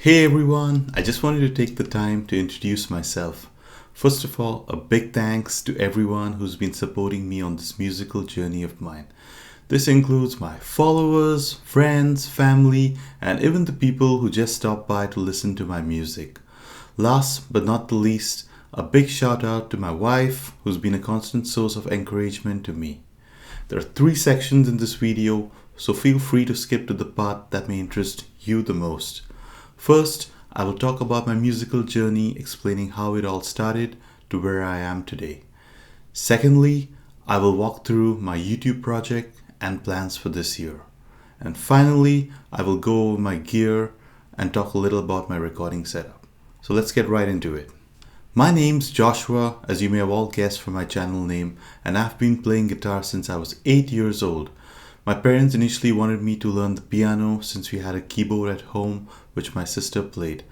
Hey everyone, I just wanted to take the time to introduce myself. First of all, a big thanks to everyone who's been supporting me on this musical journey of mine. This includes my followers, friends, family, and even the people who just stop by to listen to my music. Last but not the least, a big shout out to my wife who's been a constant source of encouragement to me. There are three sections in this video, so feel free to skip to the part that may interest you the most. First, I will talk about my musical journey, explaining how it all started to where I am today. Secondly, I will walk through my YouTube project and plans for this year. And finally, I will go over my gear and talk a little about my recording setup. So let's get right into it. My name's Joshua, as you may have all guessed from my channel name, and I've been playing guitar since I was 8 years old. My parents initially wanted me to learn the piano since we had a keyboard at home which my sister played.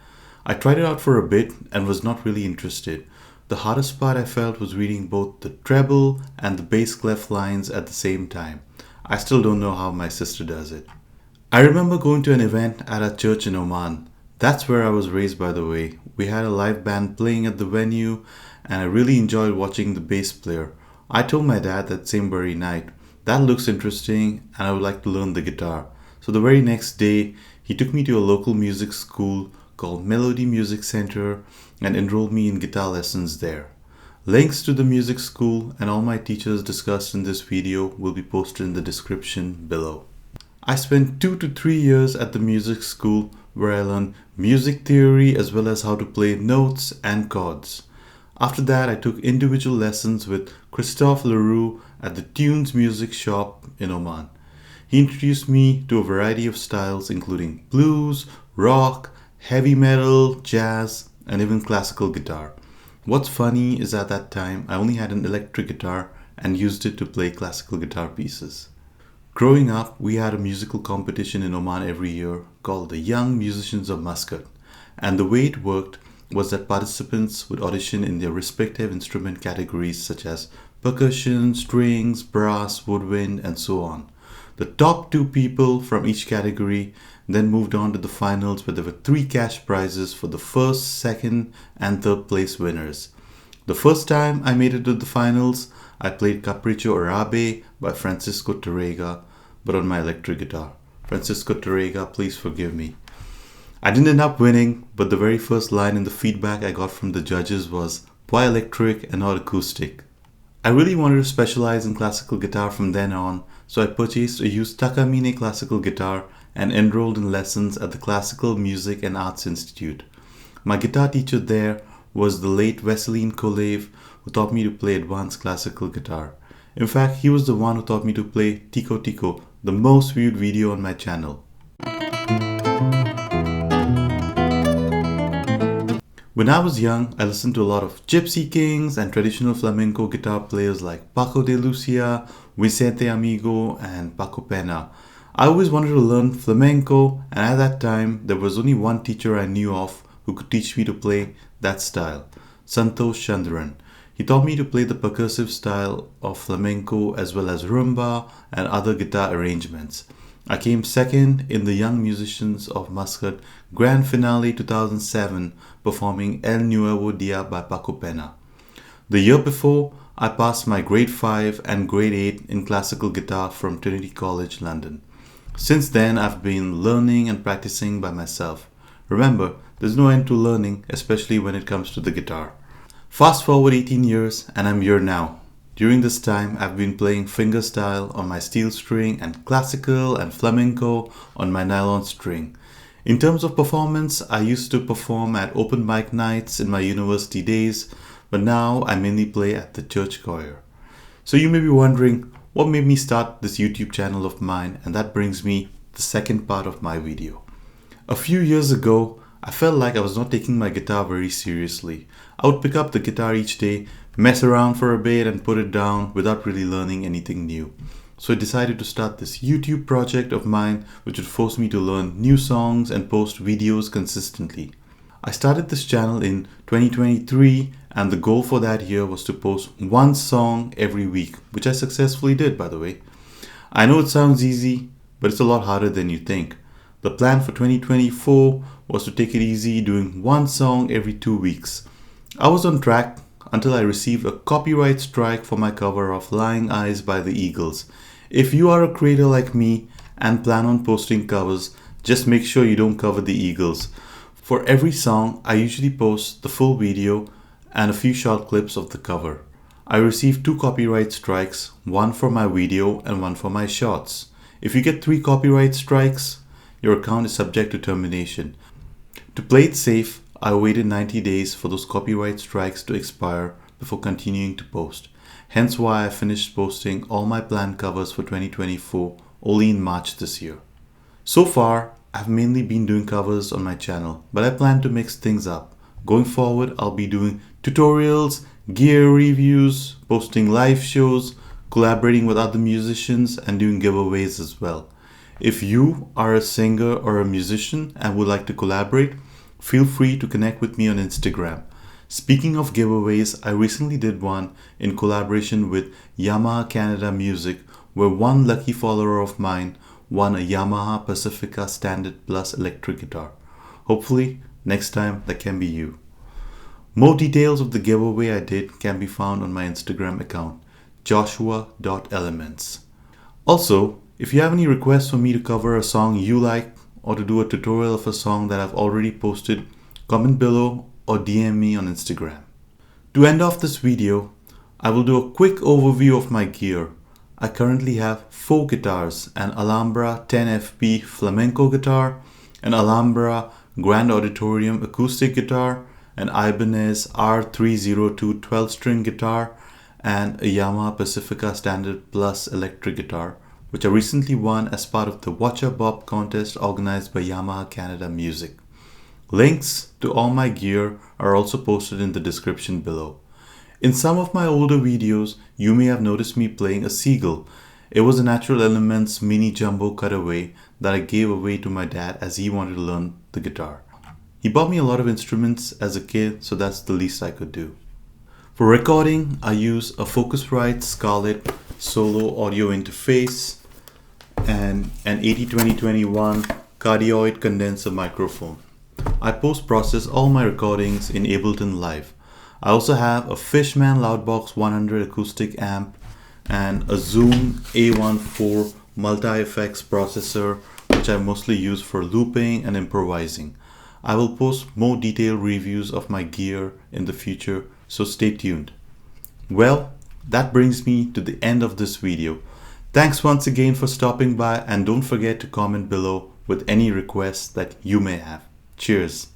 I tried it out for a bit and was not really interested. The hardest part I felt was reading both the treble and the bass clef lines at the same time. I still don't know how my sister does it. I remember going to an event at a church in Oman. That's where I was raised, by the way. We had a live band playing at the venue and I really enjoyed watching the bass player. I told my dad that same very night, that looks interesting and I would like to learn the guitar. So the very next day, he took me to a local music school called Melody Music Center and enrolled me in guitar lessons there. Links to the music school and all my teachers discussed in this video will be posted in the description below. I spent 2 to 3 years at the music school where I learned music theory as well as how to play notes and chords. After that, I took individual lessons with Christophe Leroux at the Tunes Music Shop in Oman. He introduced me to a variety of styles including blues, rock, heavy metal, jazz, and even classical guitar. What's funny is at that time I only had an electric guitar and used it to play classical guitar pieces. Growing up, we had a musical competition in Oman every year called the Young Musicians of Muscat, and the way it worked was that participants would audition in their respective instrument categories such as percussion, strings, brass, woodwind, and so on. The top 2 people from each category then moved on to the finals where there were 3 cash prizes for the first, second, and third place winners. The first time I made it to the finals, I played Capriccio Arabe by Francisco Tárrega, but on my electric guitar. Francisco Tárrega, please forgive me. I didn't end up winning, but the very first line in the feedback I got from the judges was, "Why electric and not acoustic?" I really wanted to specialize in classical guitar from then on, so I purchased a used Takamine classical guitar and enrolled in lessons at the Classical Music and Arts Institute. My guitar teacher there was the late Veselin Kolev, who taught me to play advanced classical guitar. In fact, he was the one who taught me to play Tico Tico, the most viewed video on my channel. When I was young, I listened to a lot of Gypsy Kings and traditional flamenco guitar players like Paco de Lucia, Vicente Amigo, and Paco Pena. I always wanted to learn flamenco, and at that time, there was only one teacher I knew of who could teach me to play that style, Santosh Chandran. He taught me to play the percussive style of flamenco as well as rumba and other guitar arrangements. I came second in the Young Musicians of Muscat Grand Finale 2007, performing El Nuevo Dia by Paco Pena. The year before, I passed my grade 5 and grade 8 in classical guitar from Trinity College, London. Since then, I've been learning and practicing by myself. Remember, there's no end to learning, especially when it comes to the guitar. Fast forward 18 years and I'm here now. During this time, I've been playing fingerstyle on my steel string and classical and flamenco on my nylon string. In terms of performance, I used to perform at open mic nights in my university days, but now I mainly play at the church choir. So you may be wondering, what made me start this YouTube channel of mine? And that brings me to the second part of my video. A few years ago, I felt like I was not taking my guitar very seriously. I would pick up the guitar each day, mess around for a bit and put it down without really learning anything new. So I decided to start this YouTube project of mine which would force me to learn new songs and post videos consistently. I started this channel in 2023 and the goal for that year was to post one song every week, which I successfully did, by the way. I know it sounds easy, but it's a lot harder than you think. The plan for 2024 was to take it easy, doing one song every 2 weeks. I was on track until I received a copyright strike for my cover of Lying Eyes by the Eagles. If you are a creator like me and plan on posting covers, just make sure you don't cover the Eagles. For every song, I usually post the full video and a few short clips of the cover. I received 2 copyright strikes, one for my video and one for my shorts. If you get 3 copyright strikes, your account is subject to termination. To play it safe, I waited 90 days for those copyright strikes to expire before continuing to post. Hence why I finished posting all my planned covers for 2024 only in March this year. So far, I've mainly been doing covers on my channel, but I plan to mix things up. Going forward, I'll be doing tutorials, gear reviews, posting live shows, collaborating with other musicians, and doing giveaways as well. If you are a singer or a musician and would like to collaborate, feel free to connect with me on Instagram. Speaking of giveaways, I recently did one in collaboration with Yamaha Canada Music, where one lucky follower of mine won a Yamaha Pacifica Standard Plus electric guitar. Hopefully, next time that can be you. More details of the giveaway I did can be found on my Instagram account, joshua.elements. Also, if you have any requests for me to cover a song you like or to do a tutorial of a song that I've already posted, comment below or DM me on Instagram. To end off this video, I will do a quick overview of my gear. I currently have 4 guitars: an Alhambra 10FP flamenco guitar, an Alhambra Grand Auditorium acoustic guitar, an Ibanez R302 12-string guitar, and a Yamaha Pacifica Standard Plus electric guitar, which I recently won as part of the Watch a Bop contest organized by Yamaha Canada Music. Links to all my gear are also posted in the description below. In some of my older videos, you may have noticed me playing a Seagull. It was a Natural Elements mini jumbo cutaway that I gave away to my dad as he wanted to learn the guitar. He bought me a lot of instruments as a kid, so that's the least I could do. For recording, I use a Focusrite Scarlett Solo audio interface and an 80-20-21 cardioid condenser microphone. I post-process all my recordings in Ableton Live. I also have a Fishman Loudbox 100 acoustic amp and a Zoom A14 multi-effects processor, which I mostly use for looping and improvising. I will post more detailed reviews of my gear in the future, so stay tuned. Well, that brings me to the end of this video. Thanks once again for stopping by, and don't forget to comment below with any requests that you may have. Cheers!